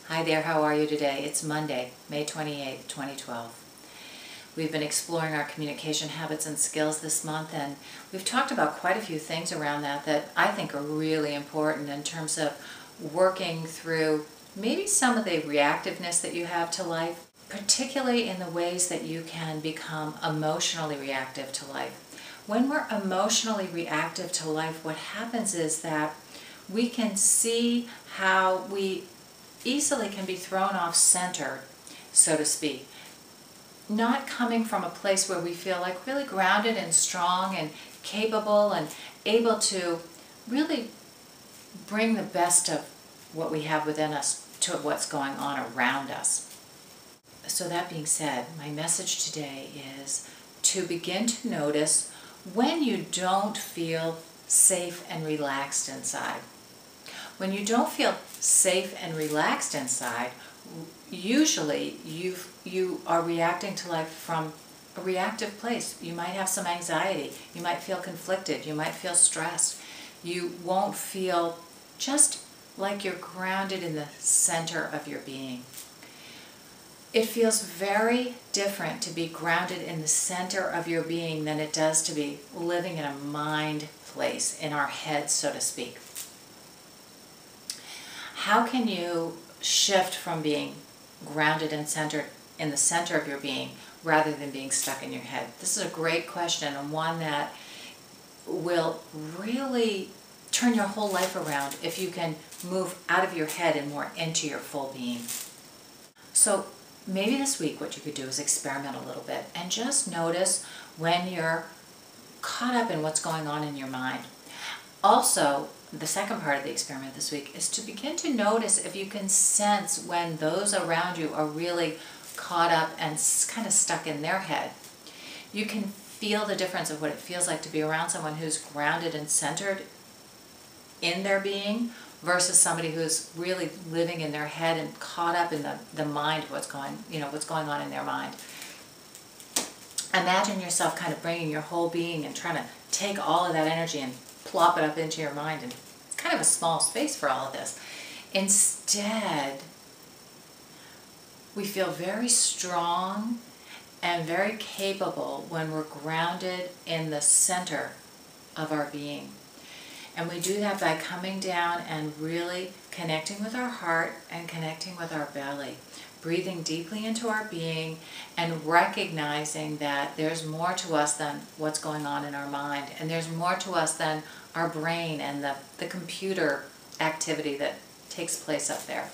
Hi there, how are you today? It's Monday, May 28th, 2012. We've been exploring our communication habits and skills this month, and we've talked about quite a few things around that I think are really important in terms of working through maybe some of the reactiveness that you have to life, particularly in the ways that you can become emotionally reactive to life. When we're emotionally reactive to life, what happens is that we can see how we easily can be thrown off center, so to speak. Not coming from a place where we feel like really grounded and strong and capable and able to really bring the best of what we have within us to what's going on around us. So that being said, my message today is to begin to notice when you don't feel safe and relaxed inside. When you don't feel safe and relaxed inside, usually you are reacting to life from a reactive place. You might have some anxiety. You might feel conflicted. You might feel stressed. You won't feel just like you're grounded in the center of your being. It feels very different to be grounded in the center of your being than it does to be living in a mind place, in our head, so to speak. How can you shift from being grounded and centered in the center of your being rather than being stuck in your head? This is a great question, and one that will really turn your whole life around if you can move out of your head and more into your full being. So maybe this week what you could do is experiment a little bit and just notice when you're caught up in what's going on in your mind. Also, the second part of the experiment this week is to begin to notice if you can sense when those around you are really caught up and kind of stuck in their head. You can feel the difference of what it feels like to be around someone who's grounded and centered in their being versus somebody who's really living in their head and caught up in the mind of what's going on in their mind. Imagine yourself kind of bringing your whole being and trying to take all of that energy and plop it up into your mind, and it's kind of a small space for all of this. Instead, we feel very strong and very capable when we're grounded in the center of our being. And we do that by coming down and really connecting with our heart and connecting with our belly, breathing deeply into our being and recognizing that there's more to us than what's going on in our mind, and there's more to us than our brain and the computer activity that takes place up there.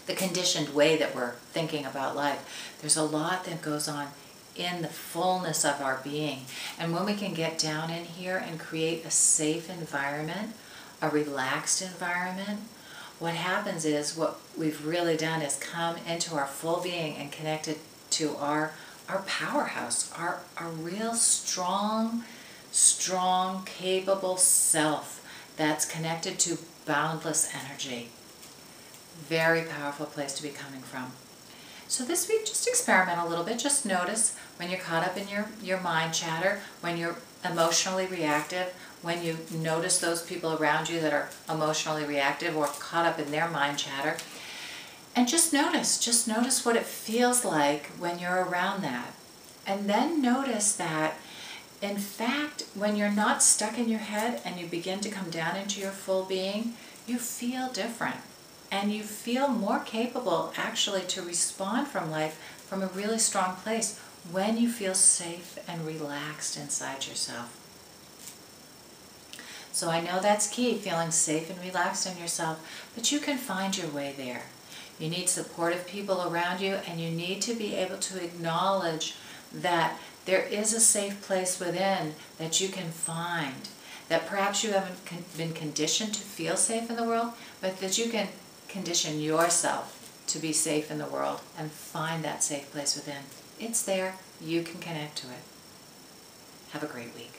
The conditioned way that we're thinking about life. There's a lot that goes on in the fullness of our being. And when we can get down in here and create a safe environment, a relaxed environment, what happens is what we've really done is come into our full being and connected to our powerhouse, our real strong, capable self that's connected to boundless energy. Very powerful place to be coming from. So this week, just experiment a little bit. Just notice when you're caught up in your mind chatter, when you're emotionally reactive, when you notice those people around you that are emotionally reactive or caught up in their mind chatter. And just notice what it feels like when you're around that. And then notice that, in fact, when you're not stuck in your head and you begin to come down into your full being, you feel different. And you feel more capable actually to respond from life from a really strong place when you feel safe and relaxed inside yourself. So I know that's key, feeling safe and relaxed in yourself, but you can find your way there. You need supportive people around you, and you need to be able to acknowledge that there is a safe place within that you can find, that perhaps you haven't been conditioned to feel safe in the world, but that you can condition yourself to be safe in the world and find that safe place within. It's there. You can connect to it. Have a great week.